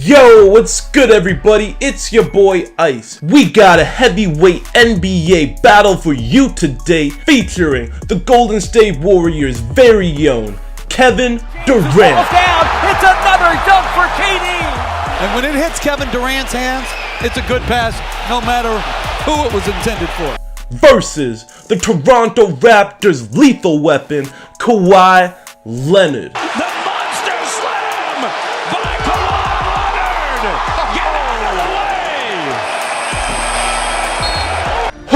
Yo, what's good everybody? It's your boy Ice. We got a heavyweight NBA battle for you today featuring the Golden State Warriors' very own Kevin Durant. It's another dunk for KD! And when it hits Kevin Durant's hands, it's a good pass no matter who it was intended for. Versus the Toronto Raptors' lethal weapon, Kawhi Leonard. The monster slam by Kawhi Leonard! Get out of the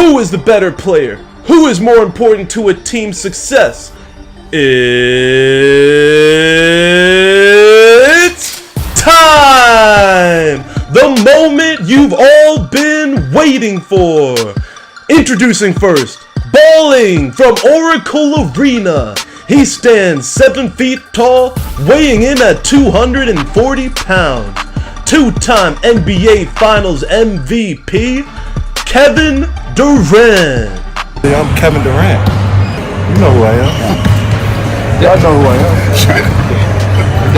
way! Who is the better player? Who is more important to a team's success? It's time! The moment you've all been waiting for. Introducing first, balling from Oracle Arena. He stands 7 feet tall, weighing in at 240 pounds. Two-time NBA Finals MVP, Kevin Durant. Yeah, I'm Kevin Durant. You know who I am. Y'all know who I am.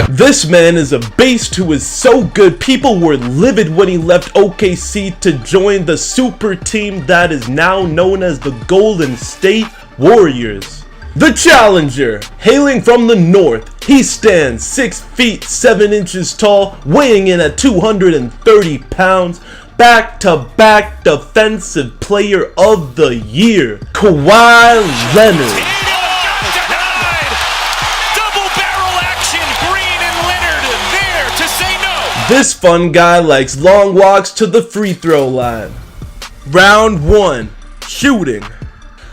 This man is a beast who is so good people were livid when he left OKC to join the super team that is now known as the Golden State Warriors. The challenger, hailing from the north, he stands 6 feet 7 inches tall, weighing in at 230 pounds, back-to-back Defensive Player of the Year, Kawhi Leonard. This fun guy likes long walks to the free throw line. Round 1, shooting.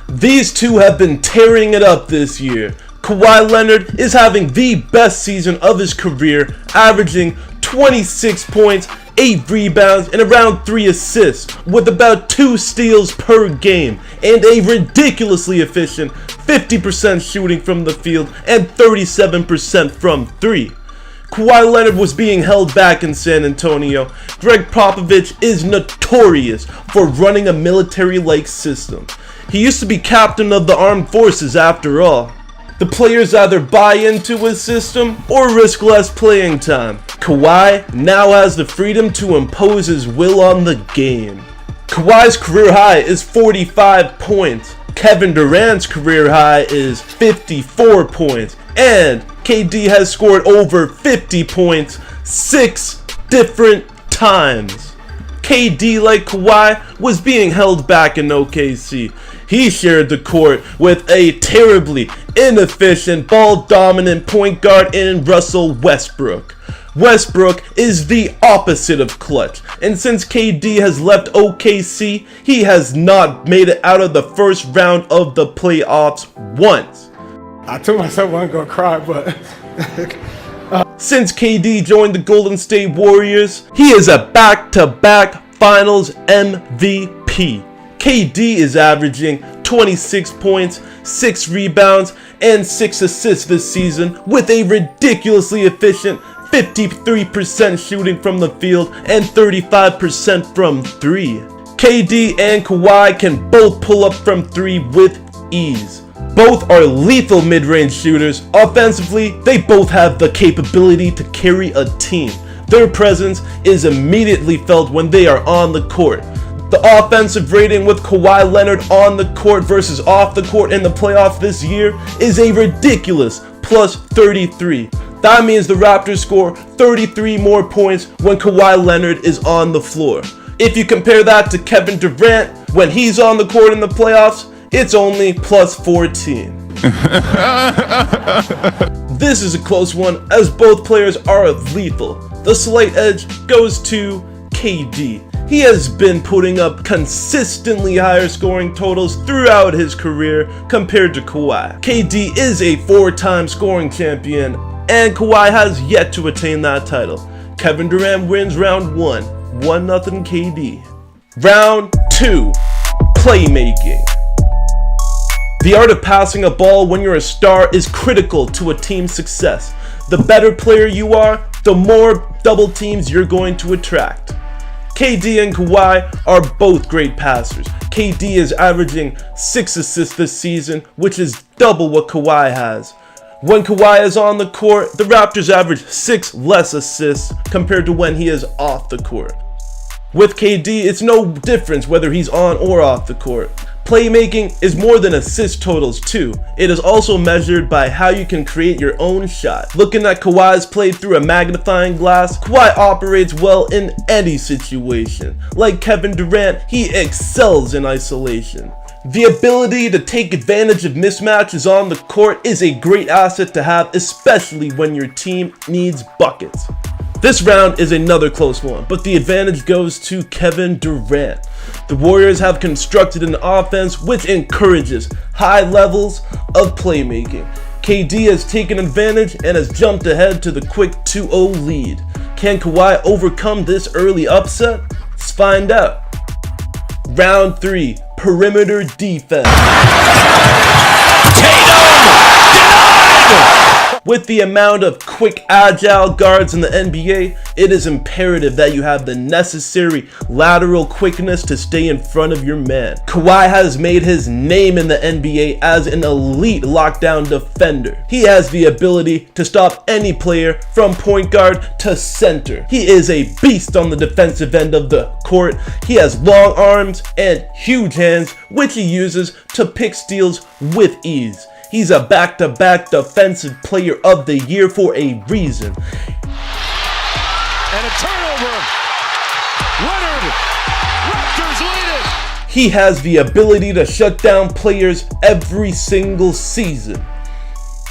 These two have been tearing it up this year. Kawhi Leonard is having the best season of his career, averaging 26 points, 8 rebounds, and around 3 assists, with about 2 steals per game, and a ridiculously efficient 50% shooting from the field and 37% from 3. Kawhi Leonard was being held back in San Antonio. Greg Popovich is notorious for running a military-like system. He used to be captain of the armed forces after all. The players either buy into his system or risk less playing time. Kawhi now has the freedom to impose his will on the game. Kawhi's career high is 45 points. Kevin Durant's career high is 54 points. And KD has scored over 50 points 6 different times. KD, like Kawhi, was being held back in OKC. He shared the court with a terribly inefficient, ball-dominant point guard in Russell Westbrook. Westbrook is the opposite of clutch, and since KD has left OKC, he has not made it out of the first round of the playoffs once. I told myself I wasn't gonna cry, but Since KD joined the Golden State Warriors, he is a back-to-back Finals MVP. KD is averaging 26 points, 6 rebounds, and 6 assists this season with a ridiculously efficient 53% shooting from the field and 35% from 3. KD and Kawhi can both pull up from 3 with ease. Both are lethal mid-range shooters. Offensively, they both have the capability to carry a team. Their presence is immediately felt when they are on the court. The offensive rating with Kawhi Leonard on the court versus off the court in the playoffs this year is a ridiculous plus 33. That means the Raptors score 33 more points when Kawhi Leonard is on the floor. If you compare that to Kevin Durant, when he's on the court in the playoffs, it's only plus 14. This is a close one as both players are lethal. The slight edge goes to KD. He has been putting up consistently higher scoring totals throughout his career compared to Kawhi. KD is a 4-time scoring champion, and Kawhi has yet to attain that title. Kevin Durant wins round 1, 1-0 KD. Round 2, playmaking. The art of passing a ball when you're a star is critical to a team's success. The better player you are, the more double teams you're going to attract. KD and Kawhi are both great passers. KD is averaging 6 assists this season, which is double what Kawhi has. When Kawhi is on the court, the Raptors average 6 less assists compared to when he is off the court. With KD, it's no difference whether he's on or off the court. Playmaking is more than assist totals too. It is also measured by how you can create your own shot. Looking at Kawhi's play through a magnifying glass, Kawhi operates well in any situation. Like Kevin Durant, he excels in isolation. The ability to take advantage of mismatches on the court is a great asset to have, especially when your team needs buckets. This round is another close one, but the advantage goes to Kevin Durant. The Warriors have constructed an offense which encourages high levels of playmaking. KD has taken advantage and has jumped ahead to the quick 2-0 lead. Can Kawhi overcome this early upset? Let's find out. Round 3, perimeter defense. With the amount of quick, agile guards in the NBA, it is imperative that you have the necessary lateral quickness to stay in front of your man. Kawhi has made his name in the NBA as an elite lockdown defender. He has the ability to stop any player from point guard to center. He is a beast on the defensive end of the court. He has long arms and huge hands, which he uses to pick steals with ease. He's a back-to-back Defensive Player of the Year for a reason. And a turnover. Leonard. Raptors lead it. He has the ability to shut down players every single season.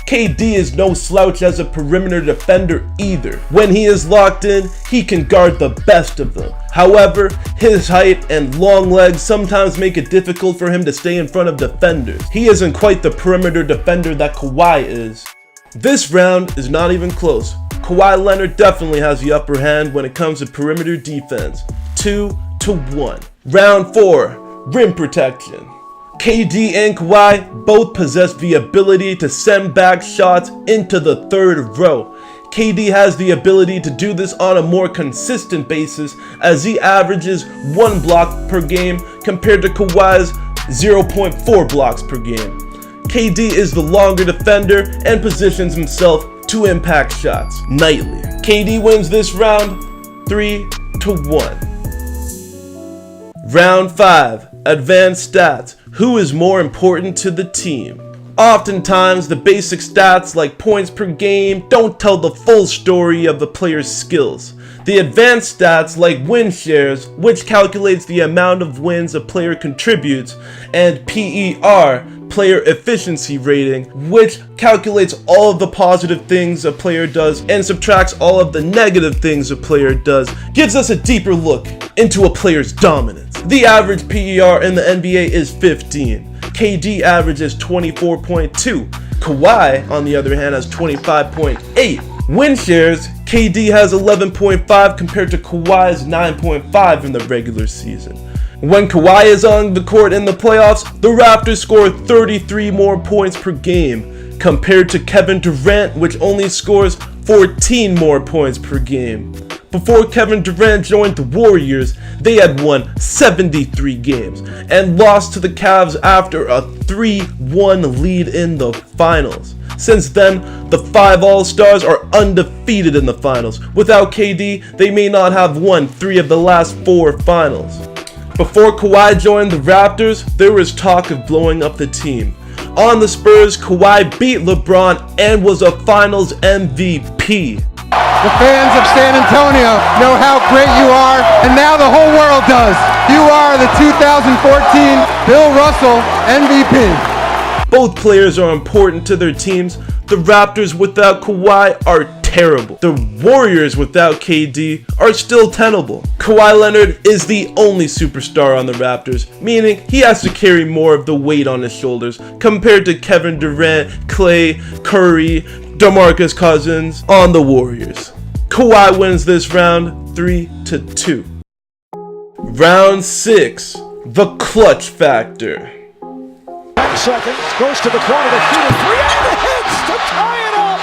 KD is no slouch as a perimeter defender either. When he is locked in, he can guard the best of them. However, his height and long legs sometimes make it difficult for him to stay in front of defenders. He isn't quite the perimeter defender that Kawhi is. This round is not even close. Kawhi Leonard definitely has the upper hand when it comes to perimeter defense. 2-1. Round 4, rim protection. KD and Kawhi both possess the ability to send back shots into the third row. KD has the ability to do this on a more consistent basis as he averages 1 block per game compared to Kawhi's 0.4 blocks per game. KD is the longer defender and positions himself to impact shots nightly. KD wins this round 3-1. Round 5, advanced stats. Who is more important to the team? Oftentimes, the basic stats like points per game don't tell the full story of the player's skills. The advanced stats like win shares, which calculates the amount of wins a player contributes, and PER, player efficiency rating, which calculates all of the positive things a player does and subtracts all of the negative things a player does, gives us a deeper look into a player's dominance. The average PER in the NBA is 15. KD averages 24.2. Kawhi, on the other hand, has 25.8. Win shares, KD has 11.5 compared to Kawhi's 9.5 in the regular season. When Kawhi is on the court in the playoffs, the Raptors score 33 more points per game compared to Kevin Durant, which only scores 14 more points per game. Before Kevin Durant joined the Warriors, they had won 73 games and lost to the Cavs after a 3-1 lead in the finals. Since then, the 5 All-Stars are undefeated in the finals. Without KD, they may not have won 3 of the last 4 finals. Before Kawhi joined the Raptors, there was talk of blowing up the team. On the Spurs, Kawhi beat LeBron and was a finals MVP. The fans of San Antonio know how great you are, and now the whole world does. You are the 2014 Bill Russell MVP. Both players are important to their teams. The Raptors without Kawhi are terrible. The Warriors without KD are still tenable. Kawhi Leonard is the only superstar on the Raptors, meaning he has to carry more of the weight on his shoulders compared to Kevin Durant, Klay, Curry, DeMarcus Cousins on the Warriors. Kawhi wins this round 3-2. Round 6, the clutch factor. 10 seconds, goes to the corner to shoot a 3 and it hits to tie it up.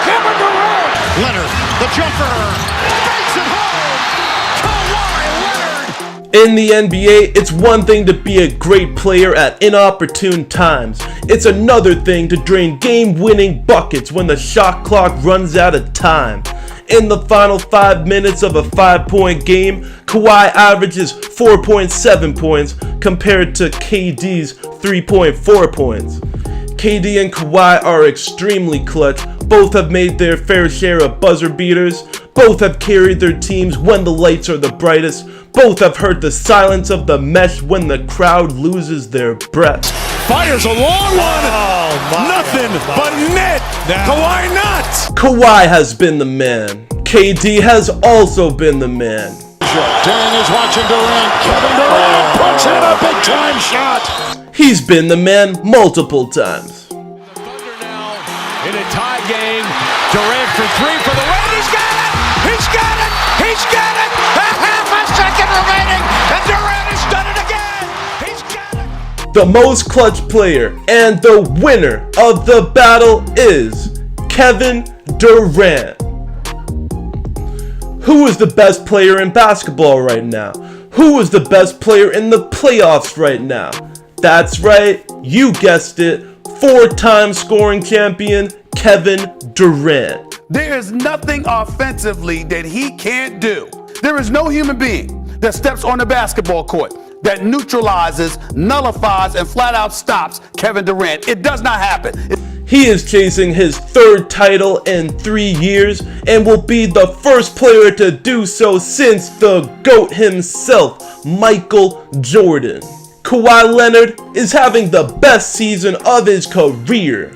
Kevin Durant. Leonard, the jumper, makes it home. Kawhi Leonard. In the NBA, it's one thing to be a great player at inopportune times. It's another thing to drain game-winning buckets when the shot clock runs out of time. In the final 5 minutes of a 5-point game, Kawhi averages 4.7 points compared to KD's 3.4 points. KD and Kawhi are extremely clutch. Both have made their fair share of buzzer beaters. Both have carried their teams when the lights are the brightest. Both have heard the silence of the mesh when the crowd loses their breath. Fires a long one. Nothing but net. Kawhi not. Kawhi has been the man. KD has also been the man. Durant is watching Durant. Kevin Durant puts in a big-time shot. He's been the man multiple times. Thunder now in a tie game. Durant for three for the win. He's got it. He's got it. He's got it. A half a second remaining, and Durant has done it again. He's got it. The most clutch player and the winner of the battle is Kevin Durant. Who is the best player in basketball right now? Who is the best player in the playoffs right now? That's right, you guessed it, 4-time scoring champion Kevin Durant. There is nothing offensively that he can't do. There is no human being that steps on the basketball court that neutralizes, nullifies, and flat out stops Kevin Durant. It does not happen. He is chasing his 3rd title in 3 years and will be the first player to do so since the GOAT himself, Michael Jordan. Kawhi Leonard is having the best season of his career.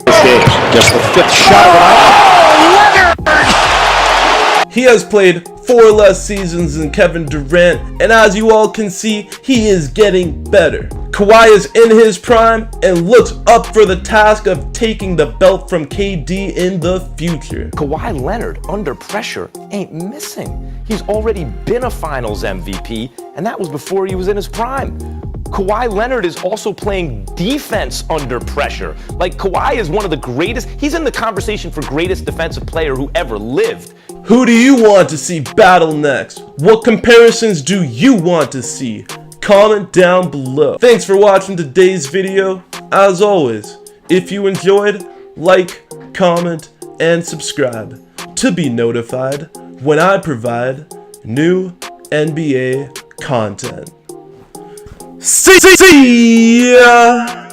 Just the 5th shot of the night. He has played 4 less seasons than Kevin Durant, and as you all can see, he is getting better. Kawhi is in his prime and looks up for the task of taking the belt from KD in the future. Kawhi Leonard, under pressure, ain't missing. He's already been a Finals MVP, and that was before he was in his prime. Kawhi Leonard is also playing defense under pressure. Like, Kawhi is one of the greatest. He's in the conversation for greatest defensive player who ever lived. Who do you want to see battle next? What comparisons do you want to see? Comment down below. Thanks for watching today's video. As always, if you enjoyed, like, comment, and subscribe to be notified when I provide new NBA content. See ya!